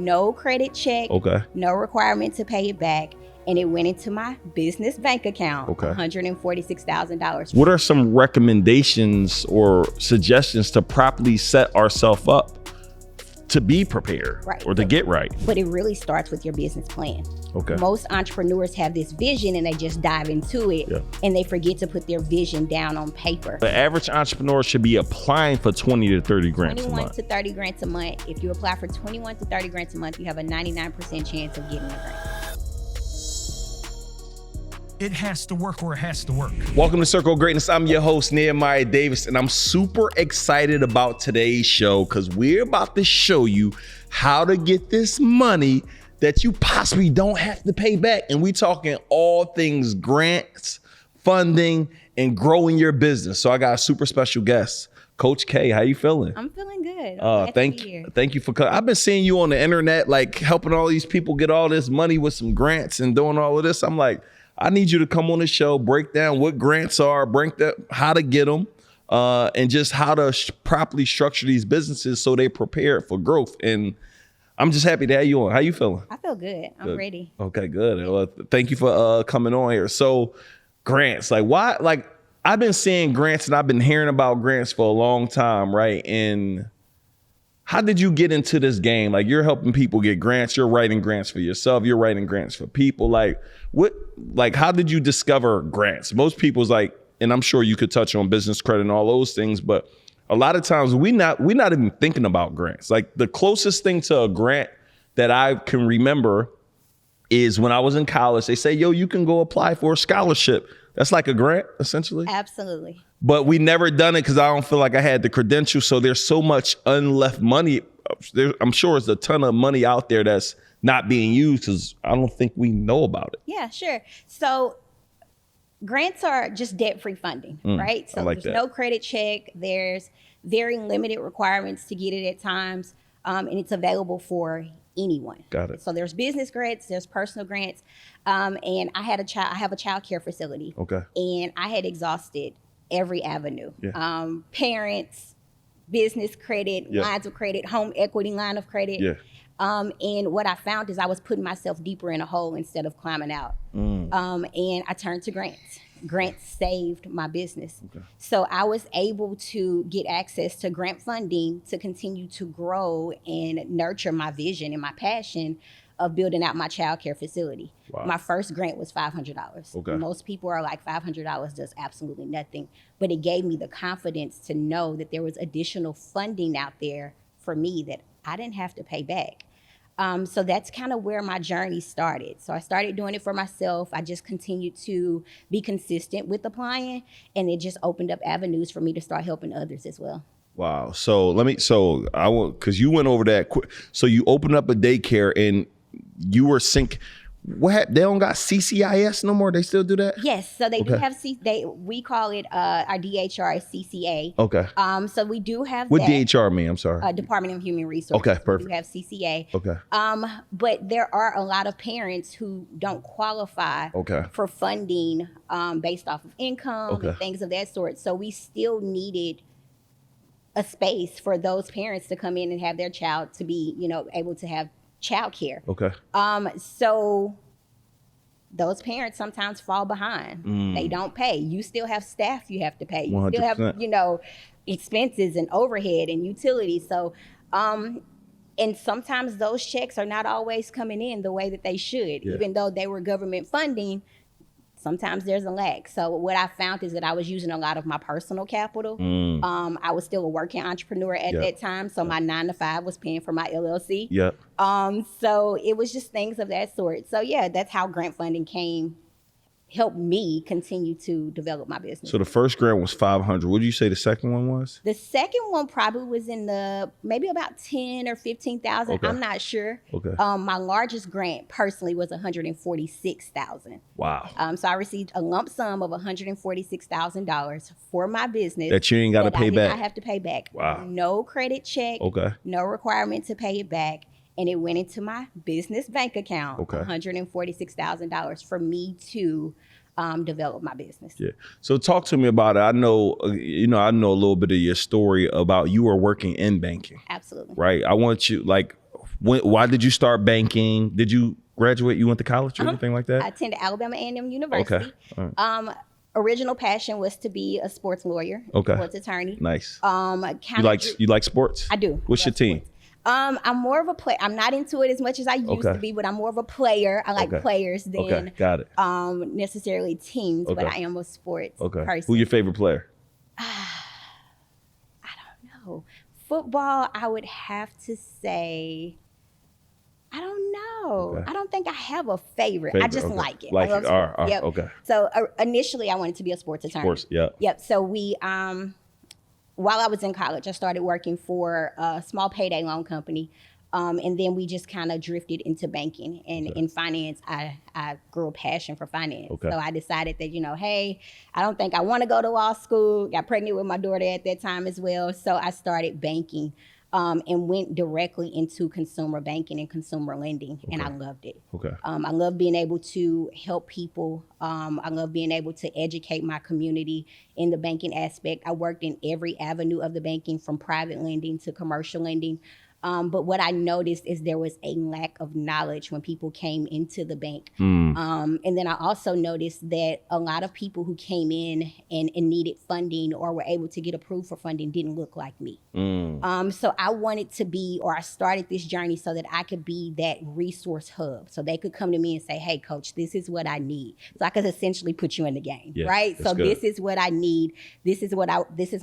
no credit check, no requirement to pay it back. And it went into my business bank account, $146,000. What are some recommendations or suggestions to properly set ourselves up to be prepared or to get right? But it really starts with your business plan. Most entrepreneurs have this vision and they just dive into it and they forget to put their vision down on paper. The average entrepreneur should be applying for 20 to 30 grants a month. 21 to 30 grants a month. If you apply for 21 to 30 grants a month, you have a 99% chance of getting a grant. It has to work or it has to work. Welcome to Circle of Greatness. I'm your host, Nehemiah Davis, and I'm super excited about today's show because we're about to show you how to get this money that you possibly don't have to pay back. And we talking all things grants, funding, and growing your business. So I got a super special guest, Coach K. How you feeling? I'm feeling good. Thank you for coming. I've been seeing you on the internet, like helping all these people get all this money with some grants and doing all of this. I'm like, I need you to come on the show, break down what grants are, how to get them, and just how to properly structure these businesses so they prepare for growth. And I'm just happy to have you on. How you feeling? I feel good. I'm ready. Okay, good. Well, thank you for coming on here. So grants, like why? Like I've been seeing grants and I've been hearing about grants for a long time, right? And how did you get into this game? Like you're helping people get grants. You're writing grants for yourself. You're writing grants for people. How did you discover grants? Most people's like, and I'm sure you could touch on business credit and all those things, but a lot of times we're not even thinking about grants. Like the closest thing to a grant that I can remember is when I was in college, they say, yo, you can go apply for a scholarship. That's like a grant, essentially. Absolutely. But we never done it because I don't feel like I had the credentials. So there's so much unleft money. I'm sure there's a ton of money out there that's not being used because I don't think we know about it. Yeah, sure. So grants are just debt-free funding, right? So there's no credit check. There's very limited requirements to get it at times. And it's available for anyone. Got it. So there's business grants, there's personal grants. And I have a child care facility. And I had exhausted every avenue. Parents, business credit, lines of credit, home equity line of credit. And what I found is I was putting myself deeper in a hole instead of climbing out. And I turned to grants. Grants saved my business. So I was able to get access to grant funding to continue to grow and nurture my vision and my passion of building out my child care facility. My first grant was $500. Most people are like, $500 does absolutely nothing. But it gave me the confidence to know that there was additional funding out there for me that I didn't have to pay back. So that's kind of where my journey started. So I started doing it for myself. I just continued to be consistent with applying, and it just opened up avenues for me to start helping others as well. Wow. Because you went over that quick. So you opened up a daycare and you were they don't got CCIS no more? They still do that? Yes, so they do have we call it our DHR is CCA. So we do have what DHR mean? I'm sorry. Department of Human Resources. Okay, perfect. We have CCA. But there are a lot of parents who don't qualify for funding based off of income and things of that sort. So we still needed a space for those parents to come in and have their child to be, able to have child care. So those parents sometimes fall behind. They don't pay. You still have staff you have to pay. You 100%. Still have, expenses and overhead and utilities. So, and sometimes those checks are not always coming in the way that they should, even though they were government funding. Sometimes there's a lag. So what I found is that I was using a lot of my personal capital. I was still a working entrepreneur at that time. So my 9-to-5 was paying for my LLC. So it was just things of that sort. So that's how grant funding helped me continue to develop my business. So the first grant was $500. What did you say the second one was? The second one probably was in maybe about 10 or 15,000. I'm not sure. My largest grant personally was $146,000. Wow. So I received a lump sum of $146,000 for my business that you ain't got to pay back. I have to pay back. Wow. No credit check. No requirement to pay it back. And it went into my business bank account, $146,000 for me to develop my business. So talk to me about it. I know, I know a little bit of your story about you were working in banking. Absolutely. Right. I want you, Why did you start banking? Did you graduate? You went to college or anything like that? I attended Alabama A&M University. Okay. All right. Original passion was to be a sports lawyer, sports attorney. Nice. You like sports? I do. What's your team? I'm more of a player. I'm not into it as much as I used to be, but I'm more of a player. I like players than Got it. Necessarily teams, but I am a sports person. Who's your favorite player? I don't know. Football, I would have to say, I don't know. I don't think I have a favorite. I just like it. Like it. Yep. Okay. So initially, I wanted to be a sports attorney. Sports, yeah. Yep. So we, while I was in college, I started working for a small payday loan company. And then we just kind of drifted into banking. And in finance, I grew a passion for finance. So I decided that, hey, I don't think I want to go to law school. Got pregnant with my daughter at that time as well. So I started banking and went directly into consumer banking and consumer lending. And I loved it. I love being able to help people. I love being able to educate my community in the banking aspect. I worked in every avenue of the banking, from private lending to commercial lending. But what I noticed is there was a lack of knowledge when people came into the bank. And then I also noticed that a lot of people who came in and needed funding or were able to get approved for funding didn't look like me. So I wanted to be, or I started this journey so that I could be that resource hub. So they could come to me and say, hey, coach, this is what I need. So I could essentially put you in the game, right? So good. This is what I need. This is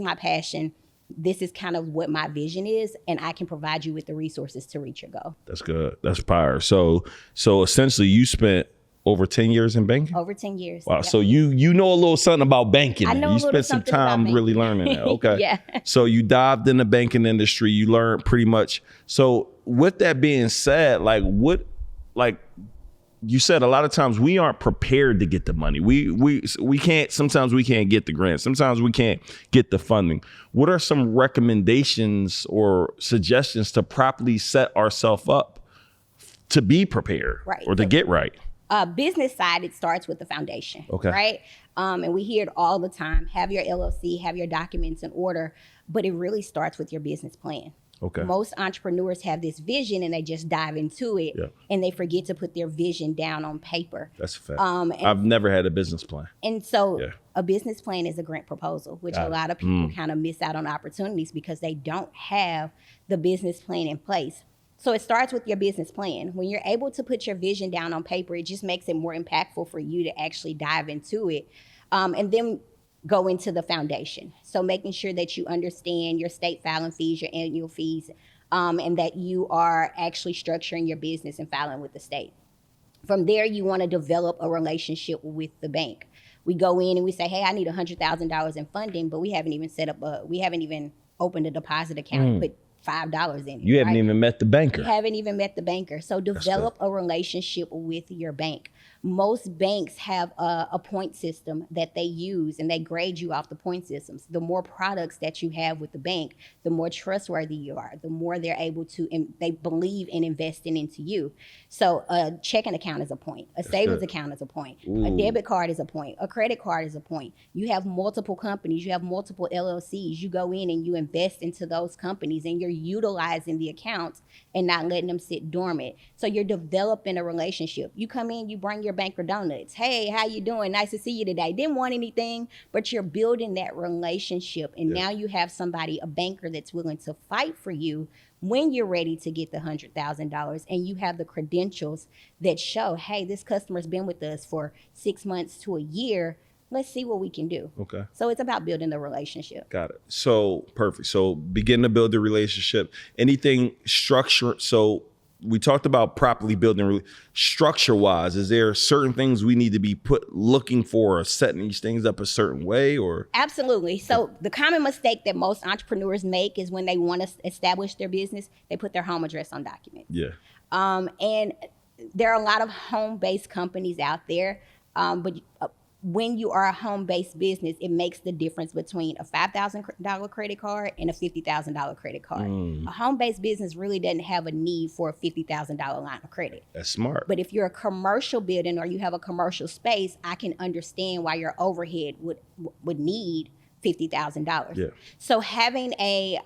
my passion. This is kind of what my vision is, and I can provide you with the resources to reach your goal. That's good. That's power. So essentially you spent over 10 years in banking? Over 10 years. Wow. Yep. So you know a little something about banking. I know you spent some time really learning that. Okay. Yeah. So you dived in the banking industry. You learned pretty much. So with that being said, you said a lot of times we aren't prepared to get the money. Sometimes we can't get the grants. Sometimes we can't get the funding. What are some recommendations or suggestions to properly set ourselves up to be prepared or to get right? Business side, it starts with the foundation, right? And we hear it all the time. Have your LLC, have your documents in order, but it really starts with your business plan. Most entrepreneurs have this vision and they just dive into it and they forget to put their vision down on paper. That's a fact. I've never had a business plan. And so a business plan is a grant proposal, which a lot of people kind of miss out on opportunities because they don't have the business plan in place. So it starts with your business plan. When you're able to put your vision down on paper, it just makes it more impactful for you to actually dive into it. And then go into the foundation. So making sure that you understand your state filing fees, your annual fees, and that you are actually structuring your business and filing with the state. From there, you want to develop a relationship with the bank. We go in and we say, hey, I need $100,000 in funding, but we haven't even opened a deposit account and put $5 in it. You haven't even met the banker. You haven't even met the banker. So develop a relationship with your bank. Most banks have a point system that they use and they grade you off the point systems. The more products that you have with the bank, the more trustworthy you are, the more they're able to, and they believe in investing into you. So a checking account is a point. A savings account is a point. A debit card is a point. A credit card is a point. You have multiple companies. You have multiple LLCs. You go in and you invest into those companies and you're utilizing the accounts and not letting them sit dormant. So you're developing a relationship. You come in, you bring your banker donuts. Hey, how you doing? Nice to see you today. Didn't want anything, but you're building that relationship. And now you have somebody, a banker that's willing to fight for you when you're ready to get the $100,000 and you have the credentials that show, hey, this customer's been with us for 6 months to a year. Let's see what we can do. Okay. So it's about building the relationship. Got it. So perfect. So begin to build the relationship. Anything structured. So we talked about properly building structure wise. Is there certain things we need to be looking for or setting these things up a certain way or? Absolutely. So the common mistake that most entrepreneurs make is when they want to establish their business, they put their home address on documents. Yeah. And there are a lot of home-based companies out there, but when you are a home-based business, it makes the difference between a $5,000 credit card and a $50,000 credit card. A home-based business really doesn't have a need for a $50,000 line of credit. That's smart. But if you're a commercial building or you have a commercial space, I can understand why your overhead would need $50,000. Yeah. So having a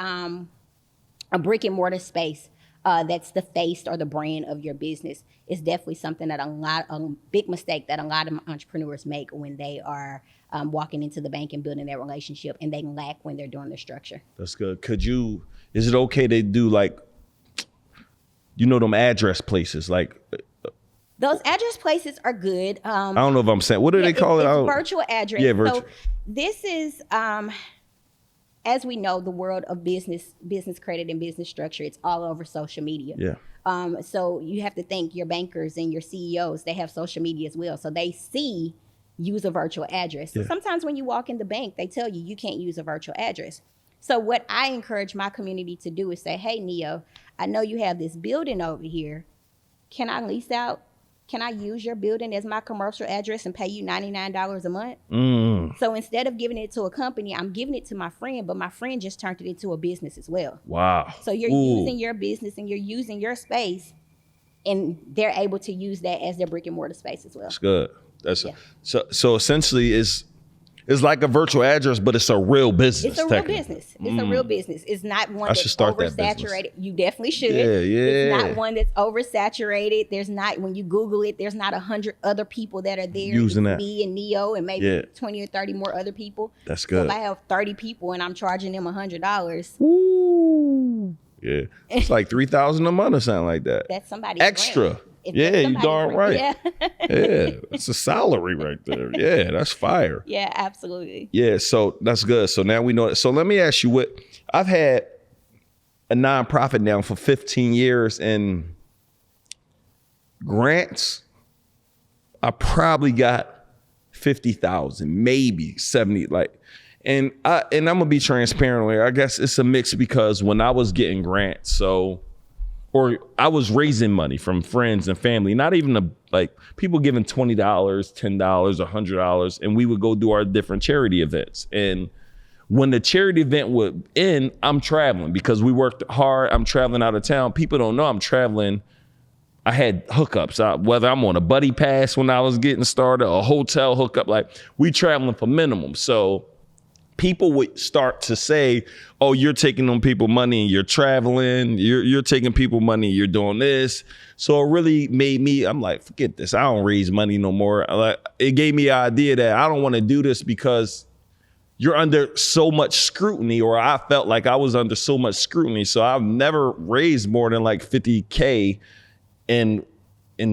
brick and mortar space, that's the face or the brand of your business is definitely something that a big mistake that a lot of entrepreneurs make when they are walking into the bank and building their relationship, and they lack when they're doing their structure. That's good. Is it okay to do like, them address places? Like those address places are good. I don't know if I'm saying, what do they call it? It's virtual address. Yeah, virtual. So this is, as we know, the world of business credit and business structure, it's all over social media. Yeah. So you have to think your bankers and your CEOs, they have social media as well. So they see use a virtual address. So sometimes when you walk in the bank, they tell you can't use a virtual address. So what I encourage my community to do is say, hey, Neo, I know you have this building over here. Can I use your building as my commercial address and pay you $99 a month? So instead of giving it to a company, I'm giving it to my friend, but my friend just turned it into a business as well. Wow. So you're using your business and you're using your space, and they're able to use that as their brick and mortar space as well. That's good. So essentially it's like a virtual address, but it's a real business. It's a real business. It's a real business. It's not one that's oversaturated. You definitely should. Yeah. It's not one that's oversaturated. There's not, when you Google it, there's not 100 other people that are there using that. Me and Neo and maybe 20 or 30 more other people. That's good. So if I have 30 people and I'm charging them $100. Ooh. Yeah. It's like $3,000 a month or something like that. That's somebody extra. Yeah, you darn right. Yeah. Yeah, it's a salary right there. Yeah, that's fire. Yeah, absolutely. Yeah, so that's good. So now we know. So let me ask you I've had a nonprofit now for 15 years, and grants, I probably got 50,000, maybe 70, and I'm gonna be transparent here. I guess it's a mix because when I was getting grants, or I was raising money from friends and family, not even people giving $20, $10, $100, and we would go do our different charity events. And when the charity event would end, I'm traveling because we worked hard. I'm traveling out of town. People don't know I'm traveling. I had hookups, whether I'm on a buddy pass when I was getting started, a hotel hookup, we traveling for minimum. So people would start to say, oh, you're taking on people money and you're traveling, you're taking people money, you're doing this. So it really made me, I'm like, forget this. I don't raise money no more. It gave me an idea that I don't want to do this because you're under so much scrutiny, or I felt like I was under so much scrutiny. So I've never raised more than $50K in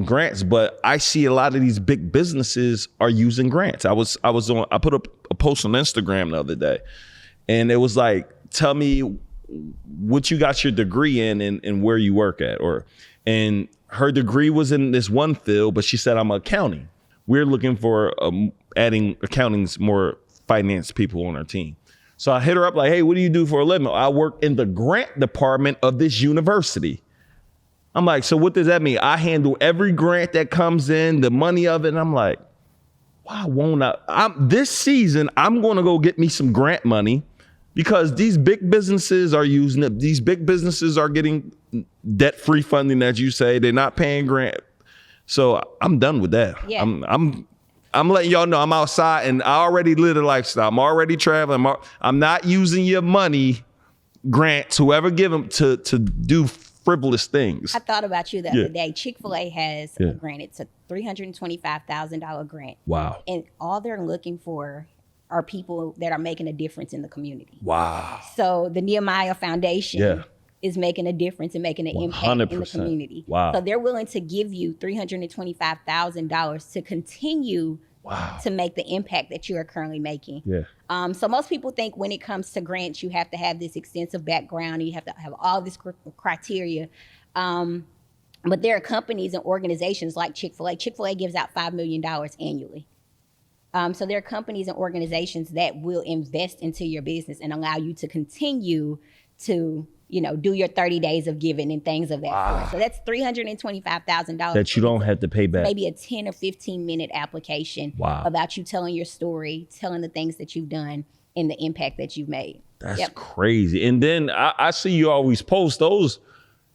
grants, but I see a lot of these big businesses are using grants. I put up a post on Instagram the other day, and it was like, tell me what you got your degree in and where you work at. And her degree was in this one field, but she said, I'm accounting. We're looking for adding accounting's more finance people on our team. So I hit her up like, hey, what do you do for a living? I work in the grant department of this university. I'm like, so what does that mean? I handle every grant that comes in, the money of it. And I'm like, why won't I? This season, I'm going to go get me some grant money because these big businesses are using it. These big businesses are getting debt-free funding, as you say. They're not paying grant. So I'm done with that. Yeah. I'm letting y'all know I'm outside and I already live a lifestyle. I'm already traveling. I'm not using your money, grants, whoever give them to do frivolous things. I thought about you the other day. Chick-fil-A has a grant. It's a $325,000 grant. Wow. And all they're looking for are people that are making a difference in the community. Wow. So the Nehemiah Foundation is making a difference and making an 100%. Impact in the community. Wow. So they're willing to give you $325,000 to continue to make the impact that you are currently making. Yeah. So most people think when it comes to grants, you have to have this extensive background and you have to have all this criteria. But there are companies and organizations like Chick-fil-A. Chick-fil-A gives out $5 million annually. So there are companies and organizations that will invest into your business and allow you to continue to, do your 30 days of giving and things of that sort. So that's $325,000 that you don't have to pay back. Maybe a 10 or 15 minute application about you telling your story, telling the things that you've done and the impact that you've made. That's crazy. And then I see you always post those.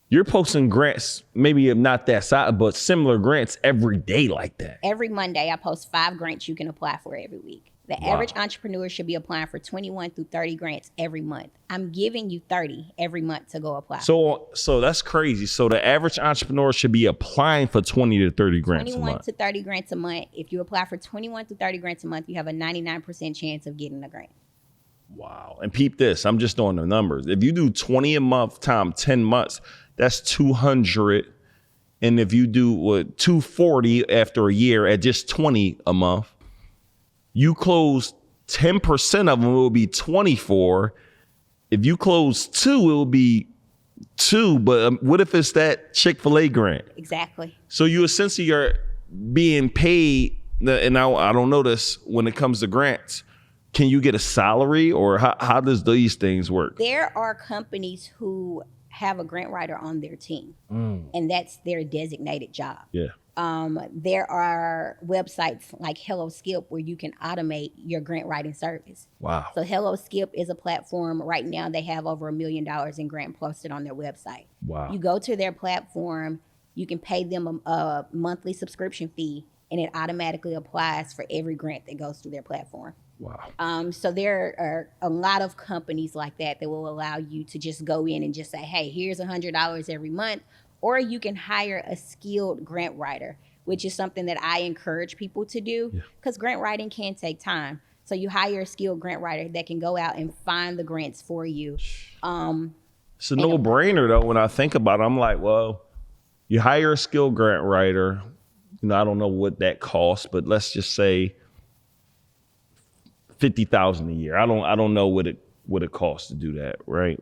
You're posting grants, maybe not that size, but similar grants every day like that. Every Monday, I post 5 grants you can apply for every week. The average entrepreneur should be applying for 21 through 30 grants every month. I'm giving you 30 every month to go apply. So that's crazy. So the average entrepreneur should be applying for 20 to 30 grants a month. 21 to 30 grants a month. If you apply for 21 to 30 grants a month, you have a 99% chance of getting a grant. Wow. And peep this, I'm just doing the numbers. If you do 20 a month times 10 months, that's 200. And if you do 240 after a year at just 20 a month, you close 10% of them, it will be 24. If you close 2, it will be 2. But what if it's that Chick-fil-A grant? Exactly. So you essentially are being paid, and I don't know this when it comes to grants. Can you get a salary, or how does these things work? There are companies who have a grant writer on their team, and that's their designated job. Yeah. There are websites like Hello Skip where you can automate your grant writing service. Wow. So Hello Skip is a platform. Right now they have over $1 million in grant posted on their website. Wow. You go to their platform, you can pay them a monthly subscription fee, and it automatically applies for every grant that goes through their platform. Wow. So there are a lot of companies like that will allow you to just go in and just say, hey, here's $100 every month. Or you can hire a skilled grant writer, which is something that I encourage people to do, because grant writing can take time. So you hire a skilled grant writer that can go out and find the grants for you. It's a no-brainer, though, when I think about it. I'm like, well, you hire a skilled grant writer. I don't know what that costs, but let's just say $50,000 a year. I don't know what it costs to do that, right?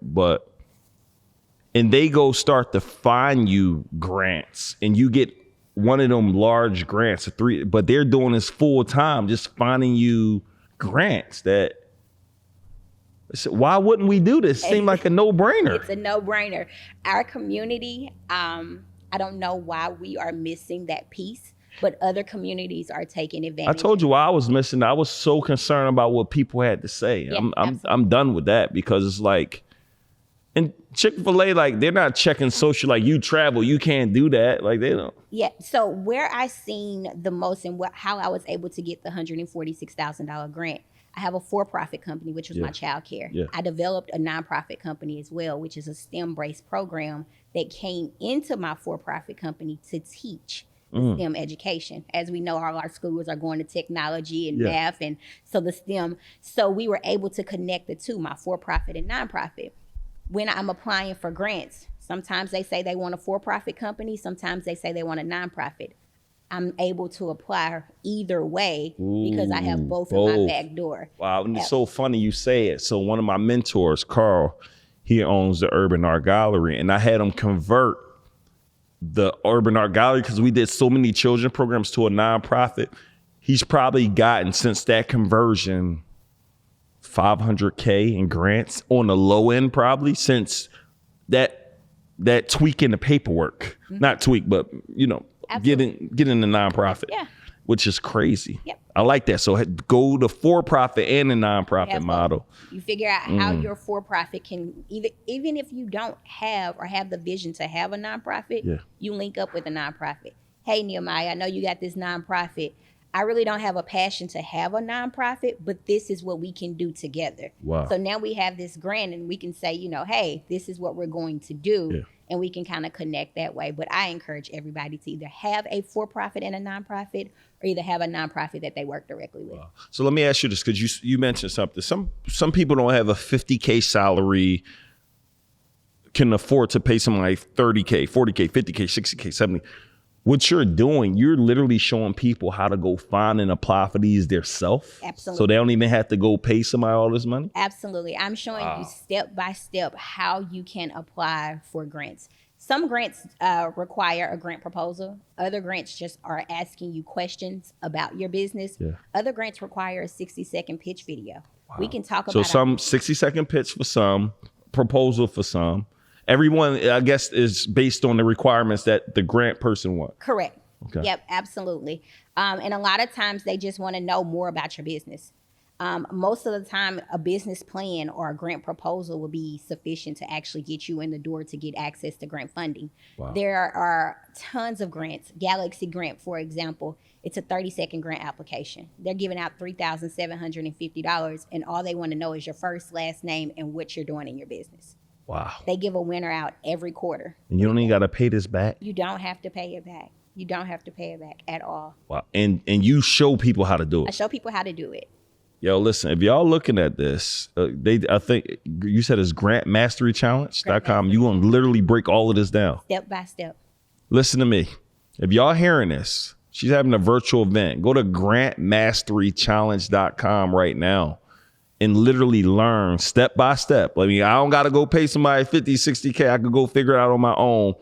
And they go start to find you grants, and you get one of them large grants, but they're doing this full time, just finding you grants. Why wouldn't we do this? Seems like a no-brainer. It's a no-brainer. Our community, I don't know why we are missing that piece, but other communities are taking advantage. I told you why I was missing. I was so concerned about what people had to say. Yeah, I'm done with that, because it's like, and Chick-fil-A, like, they're not checking social, like, you travel, you can't do that. Like, they don't. Yeah. So where I seen the most and how I was able to get the $146,000 grant, I have a for-profit company, which was my childcare. Yeah. I developed a nonprofit company as well, which is a STEM-based program that came into my for-profit company to teach STEM education. As we know, all our schools are going to technology and math, and so the STEM. So we were able to connect the two, my for-profit and nonprofit. When I'm applying for grants, sometimes they say they want a for-profit company, sometimes they say they want a nonprofit. I'm able to apply either way because I have both in my back door. Wow, and it's so funny you say it. So one of my mentors, Carl, he owns the Urban Art Gallery, and I had him convert the Urban Art Gallery, because we did so many children programs, to a nonprofit. He's probably gotten, since that conversion, $500K in grants on the low end, probably, since that tweak in the paperwork. Not tweak, but getting the nonprofit. Yeah. Which is crazy. Yep. I like that. So go to for-profit and the nonprofit model. You figure out how your for-profit can, even if you don't have or have the vision to have a nonprofit, you link up with a nonprofit. Hey, Nehemiah, I know you got this nonprofit. I really don't have a passion to have a nonprofit, but this is what we can do together. Wow. So now we have this grant, and we can say, hey, this is what we're going to do. And we can kind of connect that way. But I encourage everybody to either have a for-profit and a nonprofit, or either have a nonprofit that they work directly with. Wow. So let me ask you this, because you mentioned something. Some people don't have a $50K salary, can afford to pay something like $30K, $40K, $50K, $60K, $70K. What you're doing, you're literally showing people how to go find and apply for these themselves. Absolutely. So they don't even have to go pay somebody all this money? Absolutely. I'm showing you step by step how you can apply for grants. Some grants require a grant proposal. Other grants just are asking you questions about your business. Yeah. Other grants require a 60-second pitch video. Wow. We can talk about. So some 60-second pitch for some, proposal for some. Everyone, I guess, is based on the requirements that the grant person wants. Correct. Okay. Yep, absolutely. And a lot of times they just want to know more about your business. Most of the time, a business plan or a grant proposal will be sufficient to actually get you in the door to get access to grant funding. Wow. There are tons of grants. Galaxy Grant, for example, it's a 30-second grant application. They're giving out $3,750, and all they want to know is your first, last name, and what you're doing in your business. Wow. They give a winner out every quarter. And you don't even got to pay this back? You don't have to pay it back. You don't have to pay it back at all. Wow. And you show people how to do it? I show people how to do it. Yo, listen, if y'all looking at this, I think you said it's grantmasterychallenge.com. You going to literally break all of this down. Step by step. Listen to me. If y'all hearing this, she's having a virtual event. Go to grantmasterychallenge.com right now and literally learn step by step. I mean, I don't got to go pay somebody 50, 60K. I could go figure it out on my own.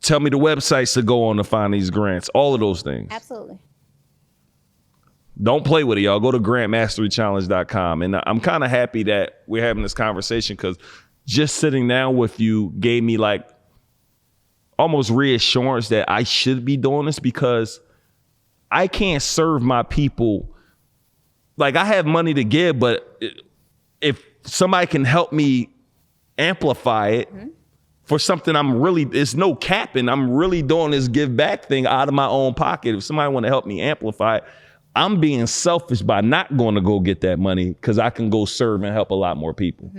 Tell me the websites to go on to find these grants, all of those things. Absolutely. Don't play with it, y'all. Go to grantmasterychallenge.com. And I'm kind of happy that we're having this conversation because just sitting down with you gave me like almost reassurance that I should be doing this because I can't serve my people. Like I have money to give, but if somebody can help me amplify it for something it's no capping. I'm really doing this give back thing out of my own pocket. If somebody want to help me amplify it, I'm being selfish by not going to go get that money because I can go serve and help a lot more people.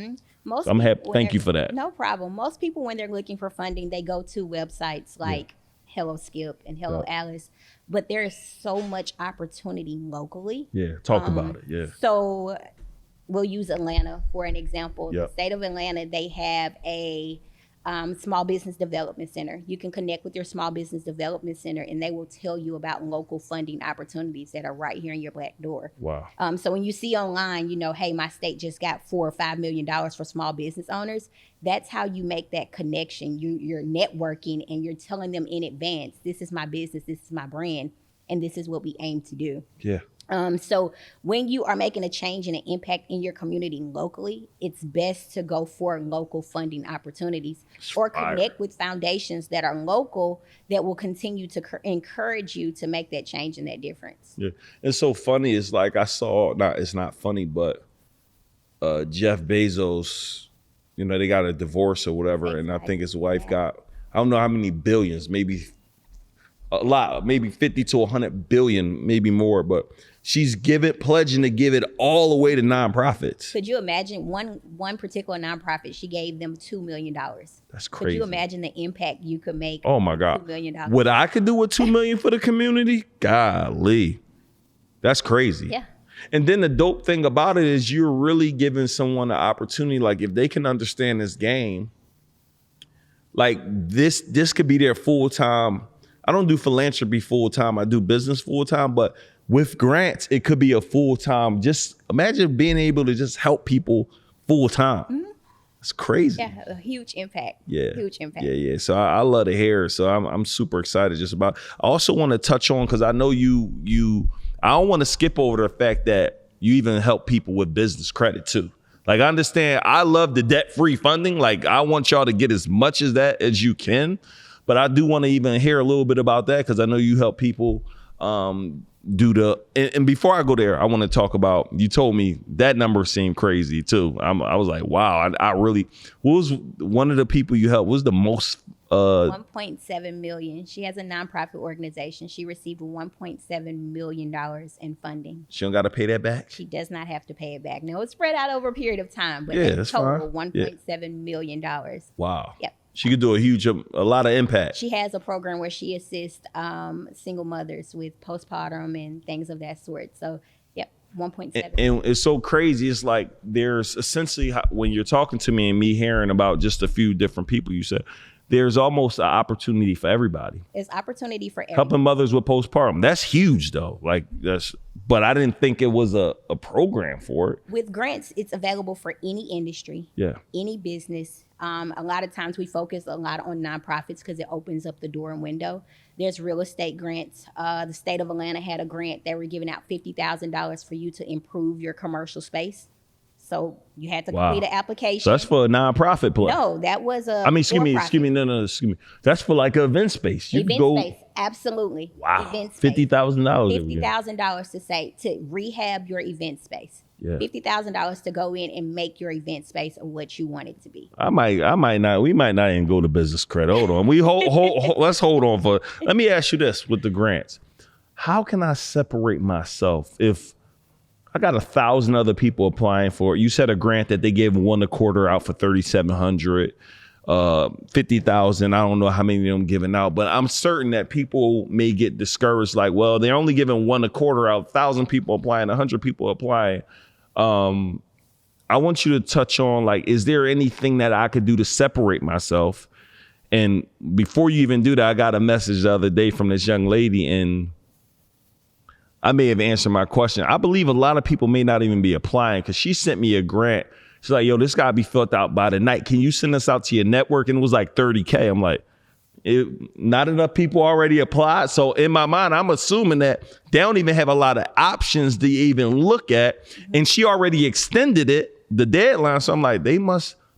So I'm happy. Thank you for that. No problem. Most people, when they're looking for funding, they go to websites like Hello Skip and Hello Alice, but there is so much opportunity locally. Yeah, talk about it. Yeah. So we'll use Atlanta for an example. The state of Atlanta, they have a small business development center. You can connect with your small business development center and they will tell you about local funding opportunities that are right here in your back door. Wow. So when you see online, hey, my state just got $4 or $5 million for small business owners. That's how you make that connection. You're networking and you're telling them in advance, this is my business, this is my brand, and this is what we aim to do. Yeah. So when you are making a change and an impact in your community locally, it's best to go for local funding opportunities or connect with foundations that are local that will continue to encourage you to make that change and that difference. Yeah. It's so funny. It's like it's not funny, but Jeff Bezos, they got a divorce or whatever. And I think his wife got, I don't know how many billions, maybe a lot, maybe 50 to 100 billion, maybe more, but she's pledging to give it all the way to nonprofits. Could you imagine one particular nonprofit, she gave them $2 million. That's crazy. Could you imagine the impact you could make? Oh my God. $2 million. What I could do with $2 million for the community? Golly. That's crazy. Yeah. And then the dope thing about it is you're really giving someone an opportunity. Like if they can understand this game, like this could be their full time. I don't do philanthropy full time. I do business full time, but with grants, it could be a full time. Just imagine being able to just help people full time. Mm-hmm. It's crazy. Yeah, a huge impact. Yeah, huge impact. Yeah. So I love to hear it. So I'm super excited just about. I also want to touch on because I know you. I don't want to skip over the fact that you even help people with business credit too. Like I understand. I love the debt-free funding. Like I want y'all to get as much as that as you can. But I do want to even hear a little bit about that because I know you help people and before I go there, I want to talk about, you told me that number seemed crazy too. I was like, wow, I really, what was one of the people you helped, what was the most? 1.7 million. She has a nonprofit organization. She received $1.7 million in funding. She don't got to pay that back? She does not have to pay it back. No, it's spread out over a period of time, but in total, $1.7 million. Wow. Yep. She could do a lot of impact. She has a program where she assists single mothers with postpartum and things of that sort. So, yep, 1.7. And it's so crazy. It's like there's essentially, when you're talking to me and me hearing about just a few different people you said, there's almost an opportunity for everybody. There's opportunity for everybody. Helping mothers with postpartum. That's huge though. But I didn't think it was a program for it. With grants, it's available for any industry, any business. A lot of times we focus a lot on nonprofits because it opens up the door and window. There's real estate grants. The state of Atlanta had a grant. They were giving out $50,000 for you to improve your commercial space. So you had to complete an application. So that's for a nonprofit play. No, that was a. Excuse me. That's for like an event space. Space, absolutely. Wow. Event space. $50,000. $50,000 to rehab your event space. $50,000 to go in and make your event space of what you want it to be. We might not even go to business credit. Hold on. Let's hold on let me ask you this with the grants. How can I separate myself if I got 1,000 other people applying for it? You said a grant that they gave 1 1/4 out for $3,700, 50,000. I don't know how many of them giving out, but I'm certain that people may get discouraged. Like, well, they're only giving 1 1/4 out, 1,000 people applying, 100 people applying. I want you to touch on, like, is there anything that I could do to separate myself? And before you even do that, I got a message the other day from this young lady, and I may have answered my question. I believe a lot of people may not even be applying, because she sent me a grant. She's like, yo, this got to be filled out by the night. Can you send this out to your network? And it was like 30K. I'm like, not enough people already applied. So in my mind, I'm assuming that they don't even have a lot of options to even look at. And she already extended the deadline. So I'm like,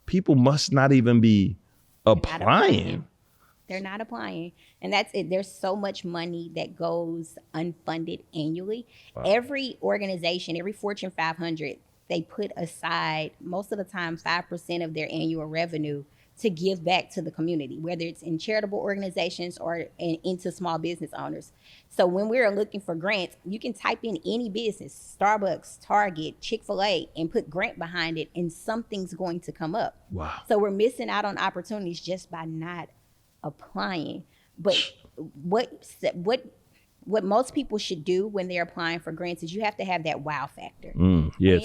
people must not even be applying. They're not applying. And that's it. There's so much money that goes unfunded annually. Wow. Every organization, every Fortune 500, they put aside most of the time 5% of their annual revenue to give back to the community, whether it's in charitable organizations or into small business owners. So when we're looking for grants, you can type in any business, Starbucks, Target, Chick-fil-A, and put grant behind it, and something's going to come up. Wow. So we're missing out on opportunities just by not applying. But what most people should do when they're applying for grants is you have to have that wow factor.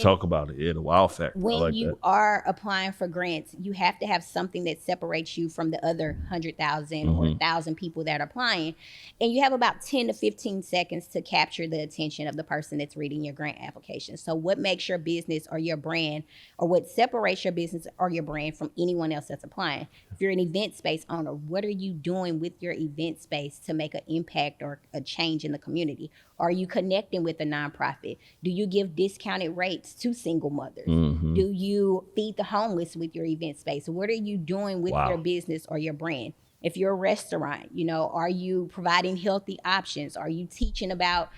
Talk about it. Yeah, the wow factor. When you are applying for grants, you have to have something that separates you from the other 100,000 or 1,000 people that are applying. And you have about 10 to 15 seconds to capture the attention of the person that's reading your grant application. So what makes your business or your brand, or what separates your business or your brand from anyone else that's applying? If you're an event space owner, what are you doing with your event space to make an impact or a change in the community? Are you connecting with a nonprofit? Do you give discounted rates to single mothers? Do you feed the homeless with your event space? What are you doing with your business or your brand? If you're a restaurant, are you providing healthy options? Are you teaching about,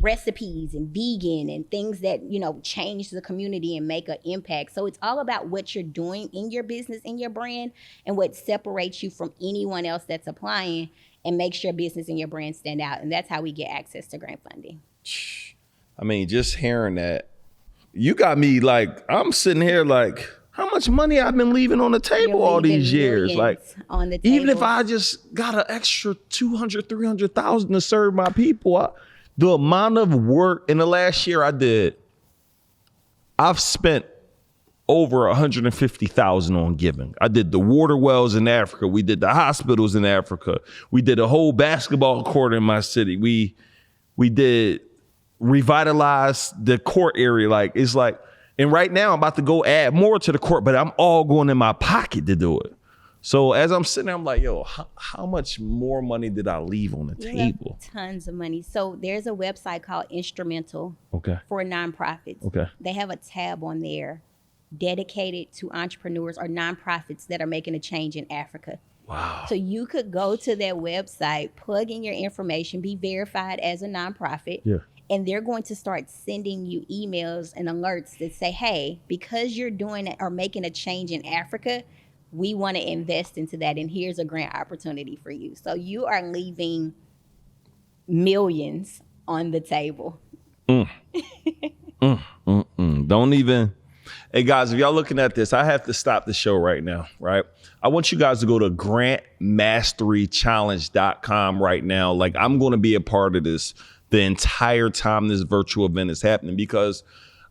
recipes and vegan and things that, change the community and make an impact? So it's all about what you're doing in your business, in your brand, and what separates you from anyone else that's applying, and makes your business and your brand stand out. And that's how we get access to grant funding. I mean, just hearing that, you got me like, I'm sitting here like, how much money I've been leaving on the table all these years? Like, on the table. Even if I just got an extra 200, 300,000 to serve my people, the amount of work in the last year I've spent over 150,000 on giving. I did the water wells in Africa. We did the hospitals in Africa. We did a whole basketball court in my city. We did revitalize the court area. And right now I'm about to go add more to the court, but I'm all going in my pocket to do it. So as I'm sitting there, I'm like, yo, how much more money did I leave on the table? Tons of money. So there's a website called Instrumental for nonprofits. Okay. They have a tab on there dedicated to entrepreneurs or nonprofits that are making a change in Africa. Wow. So you could go to their website, plug in your information, be verified as a nonprofit, and they're going to start sending you emails and alerts that say, hey, because you're doing it or making a change in Africa, we want to invest into that, and here's a grant opportunity for you. So you are leaving millions on the table. Don't even... Hey guys, if y'all looking at this, I have to stop the show right now, right? I want you guys to go to grantmasterychallenge.com right now. Like, I'm going to be a part of this the entire time this virtual event is happening, because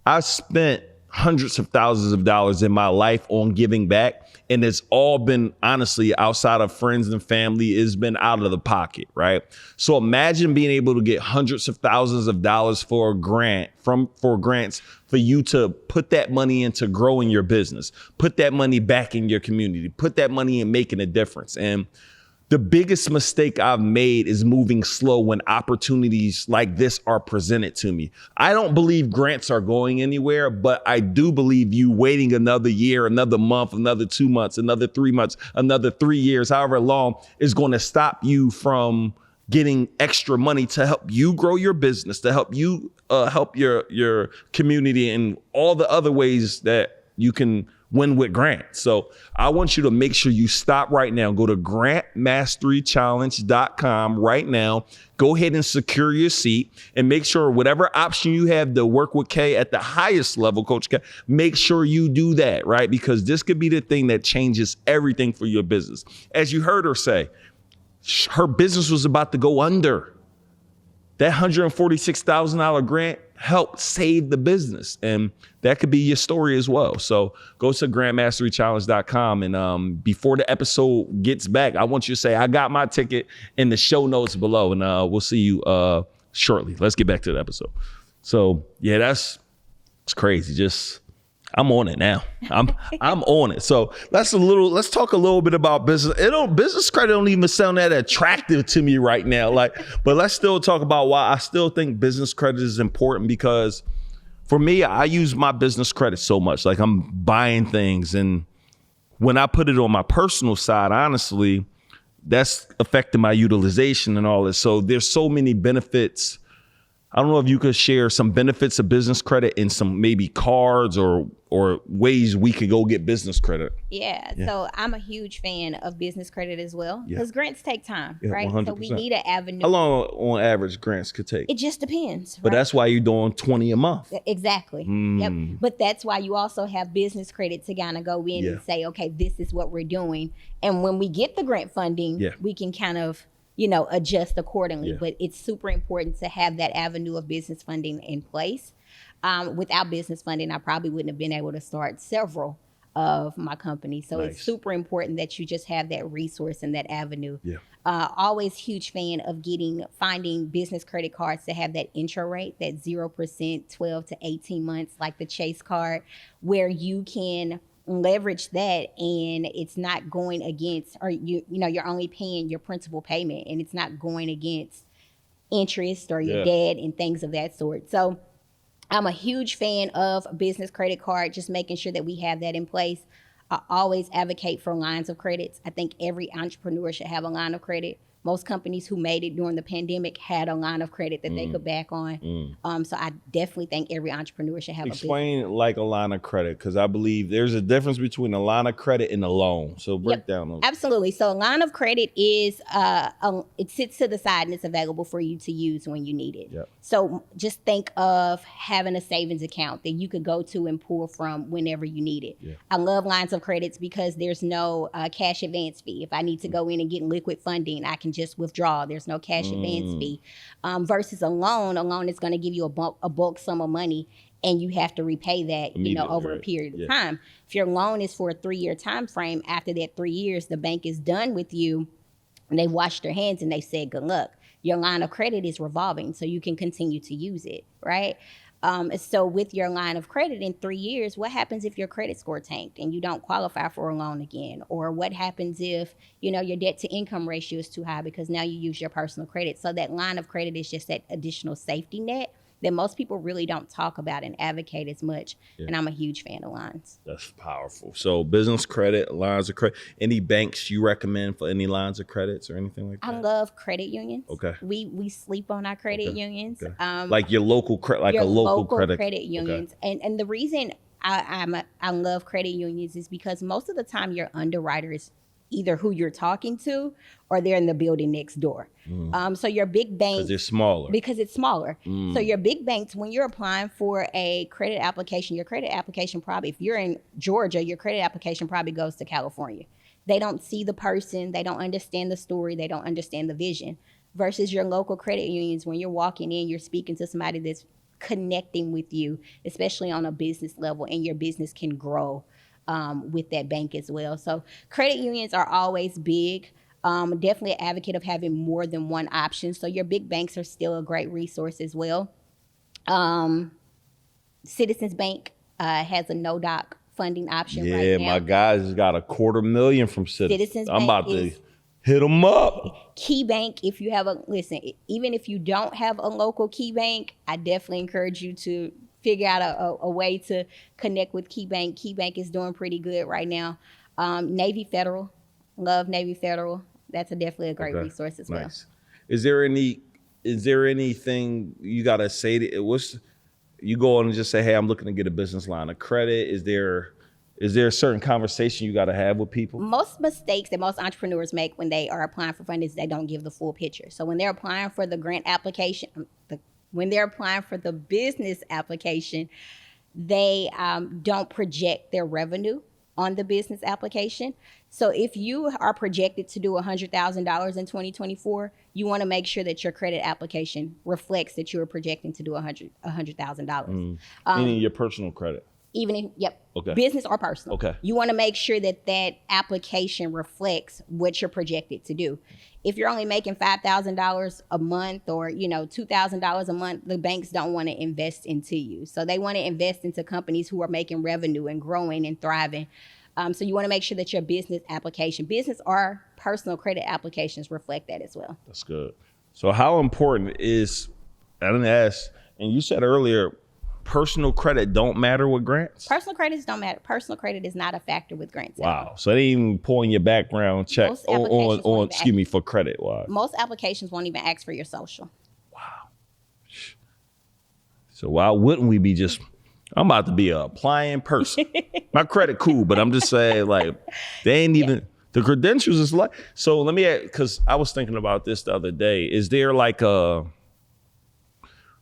I spent hundreds of thousands of dollars in my life on giving back. And it's all been, honestly, outside of friends and family, it's been out of the pocket, right? So imagine being able to get hundreds of thousands of dollars for grants for you to put that money into growing your business, put that money back in your community, put that money in making a difference. And the biggest mistake I've made is moving slow when opportunities like this are presented to me. I don't believe grants are going anywhere, but I do believe you waiting another year, another month, another 2 months, another 3 months, another 3 years, however long, is going to stop you from getting extra money to help you grow your business, to help you help your community and all the other ways that you can win with grants. So I want you to make sure you stop right now. Go to grantmasterychallenge.com right now. Go ahead and secure your seat and make sure whatever option you have to work with Kay at the highest level, Coach K, make sure you do that, right? Because this could be the thing that changes everything for your business. As you heard her say, her business was about to go under. That $146,000 grant helped save the business. And that could be your story as well. So go to grandmasterychallenge.com. And before the episode gets back, I want you to say, I got my ticket in the show notes below. And we'll see you shortly. Let's get back to the episode. So yeah, it's crazy. I'm on it now. I'm on it. So let's talk a little bit about business. Business credit don't even sound that attractive to me right now. But let's still talk about why I still think business credit is important, because for me, I use my business credit so much. Like, I'm buying things, and when I put it on my personal side, honestly, that's affecting my utilization and all this. So there's so many benefits. I don't know if you could share some benefits of business credit and some maybe cards or ways we could go get business credit. Yeah. So I'm a huge fan of business credit as well, because grants take time, right? 100%. So we need an avenue. How long on average grants could take? It just depends. But right? that's why you're doing 20 a month. Exactly. Yep. But that's why you also have business credit to kind of go in and say, okay, this is what we're doing. And when we get the grant funding, we can kind of adjust accordingly. But it's super important to have that avenue of business funding in place. Without business funding, I probably wouldn't have been able to start several of my companies. So it's super important that you just have that resource and that avenue. Always huge fan of finding business credit cards to have that intro rate, that 0%, 12 to 18 months, like the Chase card, where you can leverage that, and it's not going against, or you're only paying your principal payment, and it's not going against interest or your debt and things of that sort. So I'm a huge fan of a business credit card, just making sure that we have that in place. I always advocate for lines of credits. I think every entrepreneur should have a line of credit. Most companies who made it during the pandemic had a line of credit that they could back on. So I definitely think every entrepreneur should have Explain like a line of credit, because I believe there's a difference between a line of credit and a loan. So break down those. Absolutely. So a line of credit is, it sits to the side and it's available for you to use when you need it. So just think of having a savings account that you could go to and pull from whenever you need it. I love lines of credits because there's no cash advance fee. If I need to go in and get liquid funding, I can just withdraw. There's no cash advance fee. Versus a loan is going to give you a bulk sum of money, and you have to repay that, over a period of time. If your loan is for a 3-year time frame, after that 3 years, the bank is done with you, and they washed their hands and they said, good luck. Your line of credit is revolving, so you can continue to use it, right? So with your line of credit in 3 years, what happens if your credit score tanked and you don't qualify for a loan again? Or what happens if, your debt to income ratio is too high because now you use your personal credit? So that line of credit is just that additional safety net that most people really don't talk about and advocate as much. And I'm a huge fan of lines. That's powerful. So business credit, lines of credit. Any banks you recommend for any lines of credits or anything like that? I love credit unions. Okay. We sleep on our credit unions. Okay. Like your local local credit unions. Okay. And the reason I love credit unions is because most of the time your underwriter is either who you're talking to or they're in the building next door. So your big banks, because it's smaller. So your big banks, when you're applying for a credit application, your credit application probably, if you're in Georgia, your credit application probably goes to California. They don't see the person, they don't understand the story, they don't understand the vision. Versus your local credit unions, when you're walking in, you're speaking to somebody that's connecting with you, especially on a business level, and your business can grow with that bank as well. So credit unions are always big. Definitely an advocate of having more than one option. So your big banks are still a great resource as well. Citizens Bank has a no-doc funding option right now. Yeah, my guys just got $250,000 from Citizens. I'm about to hit them up. Key Bank, if you have even if you don't have a local Key Bank, I definitely encourage you to figure out a way to connect with Key Bank. Key Bank is doing pretty good right now. Navy Federal, love Navy Federal. That's definitely a great resource as well. Is there anything you gotta say to it? You go on and just say, hey, I'm looking to get a business line of credit. Is there a certain conversation you got to have with people? Most mistakes that most entrepreneurs make when they are applying for funding is they don't give the full picture. So when they're applying for the grant application, when they're applying for the business application, they don't project their revenue on the business application. So if you are projected to do $100,000 in 2024, you want to make sure that your credit application reflects that you are projecting to do $100,000. Meaning your personal credit. Okay. Business or personal. Okay. You want to make sure that application reflects what you're projected to do. If you're only making $5,000 a month or, $2,000 a month, the banks don't want to invest into you. So they want to invest into companies who are making revenue and growing and thriving. So you want to make sure that your business or personal credit applications reflect that as well. That's good. So how important is, I didn't ask, and you said earlier, personal credit don't matter with grants? Personal credits don't matter. Personal credit is not a factor with grants. Wow. So they ain't even pulling your background check for credit wise. Most applications won't even ask for your social. Wow. So why wouldn't we be just, I'm about to be a applying person. My credit cool, but I'm just saying, like, they ain't even, the credentials is like, so let me ask, because I was thinking about this the other day. Is there like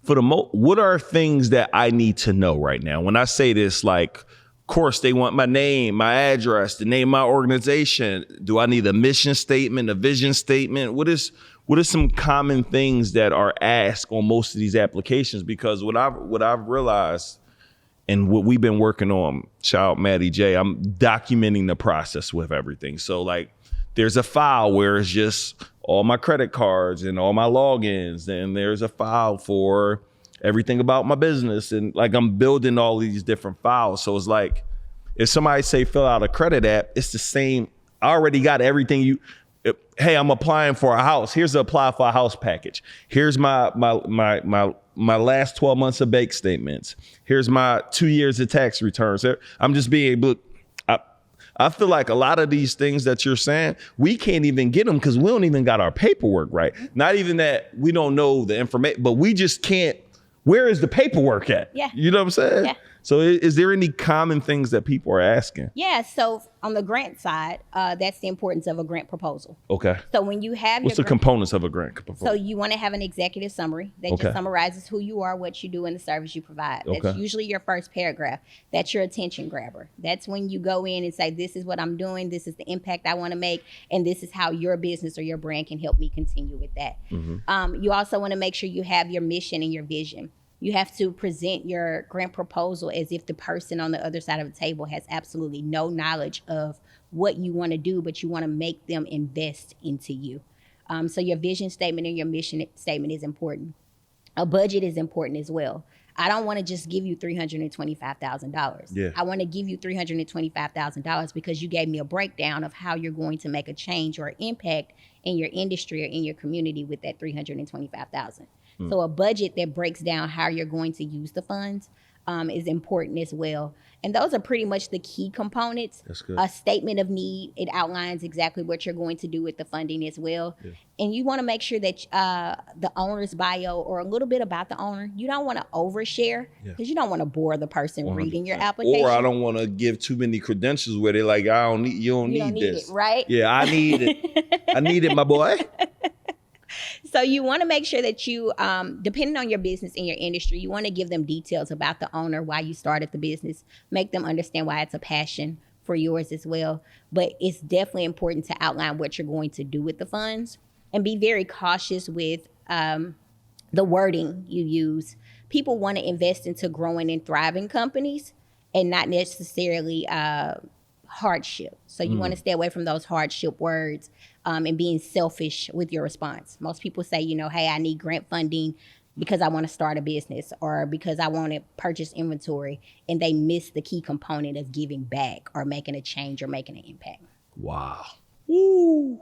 what are things that I need to know right now? When I say this, like, of course, they want my name, my address, the name of my organization. Do I need a mission statement, a vision statement? What is some common things that are asked on most of these applications? Because what I've realized and what we've been working on, Child Maddie J, I'm documenting the process with everything. So like, there's a file where it's just all my credit cards and all my logins. Then there's a file for everything about my business. And like, I'm building all these different files. So it's like, if somebody say fill out a credit app, it's the same. I already got everything hey, I'm applying for a house. Here's the apply for a house package. Here's my last 12 months of bank statements. Here's my 2 years of tax returns. I'm just being able, I feel like a lot of these things that you're saying, we can't even get them because we don't even got our paperwork right. Not even that we don't know the information, but we just can't. Where is the paperwork at? Yeah. You know what I'm saying? Yeah. So is there any common things that people are asking? Yeah. So on the grant side, that's the importance of a grant proposal. Okay. So when you have what's the components of a grant proposal? So you want to have an executive summary that just summarizes who you are, what you do, and the service you provide. That's usually your first paragraph. That's your attention grabber. That's when you go in and say, this is what I'm doing, this is the impact I want to make, and this is how your business or your brand can help me continue with that. Mm-hmm. You also want to make sure you have your mission and your vision. You have to present your grant proposal as if the person on the other side of the table has absolutely no knowledge of what you want to do, but you want to make them invest into you. So your vision statement and your mission statement is important. A budget is important as well. I don't want to just give you $325,000. Yeah. I want to give you $325,000 because you gave me a breakdown of how you're going to make a change or impact in your industry or in your community with that $325,000. So a budget that breaks down how you're going to use the funds is important as well. And those are pretty much the key components. That's good. A statement of need, it outlines exactly what you're going to do with the funding as well. Yeah. And you want to make sure that the owner's bio or a little bit about the owner, you don't want to overshare because you don't want to bore the person 100%. Reading your application. Or I don't want to give too many credentials where they're like, you don't need this. It, right? Yeah, I need it. I need it, my boy. So you want to make sure that you, depending on your business and your industry, you want to give them details about the owner, why you started the business, make them understand why it's a passion for yours as well. But it's definitely important to outline what you're going to do with the funds and be very cautious with the wording you use. People want to invest into growing and thriving companies and not necessarily hardship. So you want to stay away from those hardship words and being selfish with your response. Most people say, hey, I need grant funding because I want to start a business or because I want to purchase inventory, and they miss the key component of giving back or making a change or making an impact. Wow. Woo.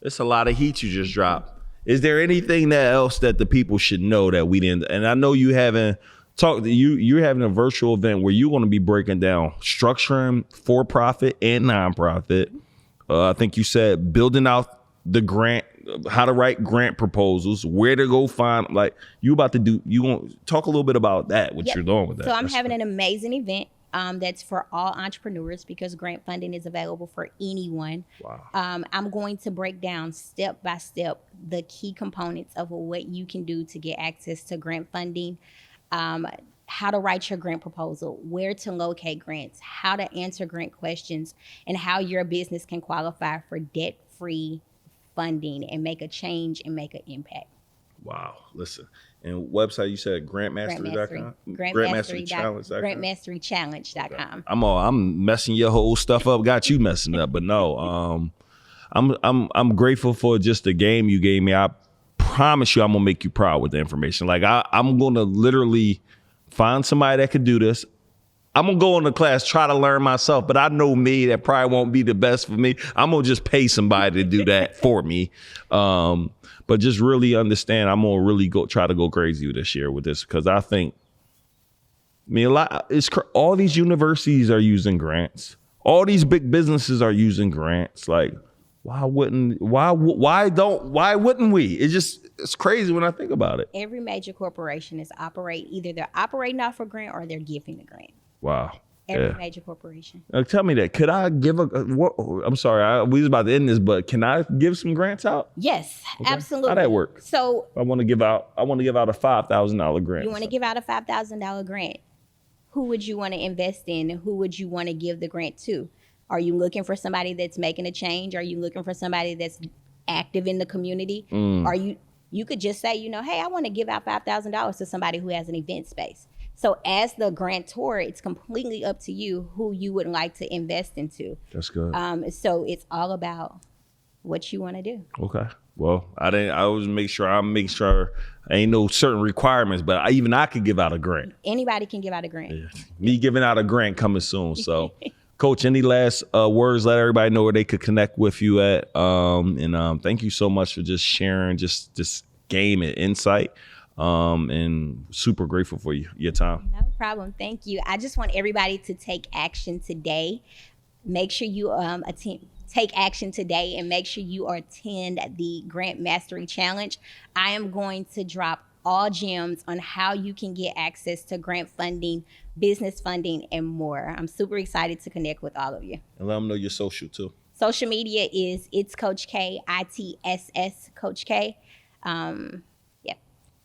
That's a lot of heat you just dropped. Is there anything else that the people should know that we didn't? And I know you haven't talked to you're having a virtual event where you're going to be breaking down structuring for-profit and nonprofit. I think you said building out the grant how to write grant proposals, where to go find, like you want to talk a little bit about that, what you're doing with that. So I'm having an amazing event that's for all entrepreneurs because grant funding is available for anyone. Wow. I'm going to break down step by step the key components of what you can do to get access to grant funding, how to write your grant proposal, where to locate grants, how to answer grant questions, and how your business can qualify for debt-free funding and make a change and make an impact. Wow. Listen. And website you said grantmastery.com? Grantmasterychallenge.com. I'm messing your whole stuff up, got you messing up, but no. I'm grateful for just the game you gave me. I promise you I'm gonna make you proud with the information. Like I'm gonna literally find somebody that could do this. I'm gonna go into class, try to learn myself, but I know me, that probably won't be the best for me. I'm gonna just pay somebody to do that for me. But just really understand, I'm gonna really try to go crazy this year with this, because I think, all these universities are using grants. All these big businesses are using grants. Like, why wouldn't we? It's crazy when I think about it. Every major corporation is either they're operating off a grant or they're giving a grant. Wow. Every major corporation. Tell me that. Could I give I'm sorry, we was about to end this, but can I give some grants out? Yes, okay. Absolutely. How that work? So I want to give out a $5,000 grant. You want to give out a $5,000 grant. Who would you want to invest in? Who would you want to give the grant to? Are you looking for somebody that's making a change? Are you looking for somebody that's active in the community? Are you could just say, hey, I want to give out $5,000 to somebody who has an event space. So as the grantor, it's completely up to you who you would like to invest into. That's good. So it's all about what you want to do. Okay. Well, I always make sure ain't no certain requirements, but I could give out a grant. Anybody can give out a grant. Yeah. Me giving out a grant coming soon. So Coach, any last words? Let everybody know where they could connect with you at. And thank you so much for just sharing just this game and insight. And super grateful for your time. No problem. Thank you. I just want everybody to take action today. Make sure you take action today and make sure you attend the Grant Mastery Challenge. I am going to drop all gems on how you can get access to grant funding, business funding, and more. I'm super excited to connect with all of you. And let them know your social too. Social media is It's Coach K, ITSS Coach K.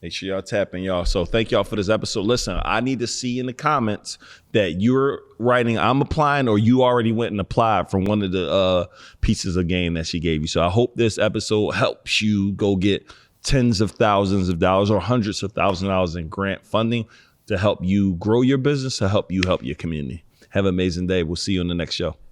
Make sure y'all tapping, y'all. So thank y'all for this episode. Listen, I need to see in the comments that you're writing, I'm applying, or you already went and applied for one of the pieces of game that she gave you. So I hope this episode helps you go get tens of thousands of dollars or hundreds of thousands of dollars in grant funding to help you grow your business, to help you help your community. Have an amazing day. We'll see you on the next show.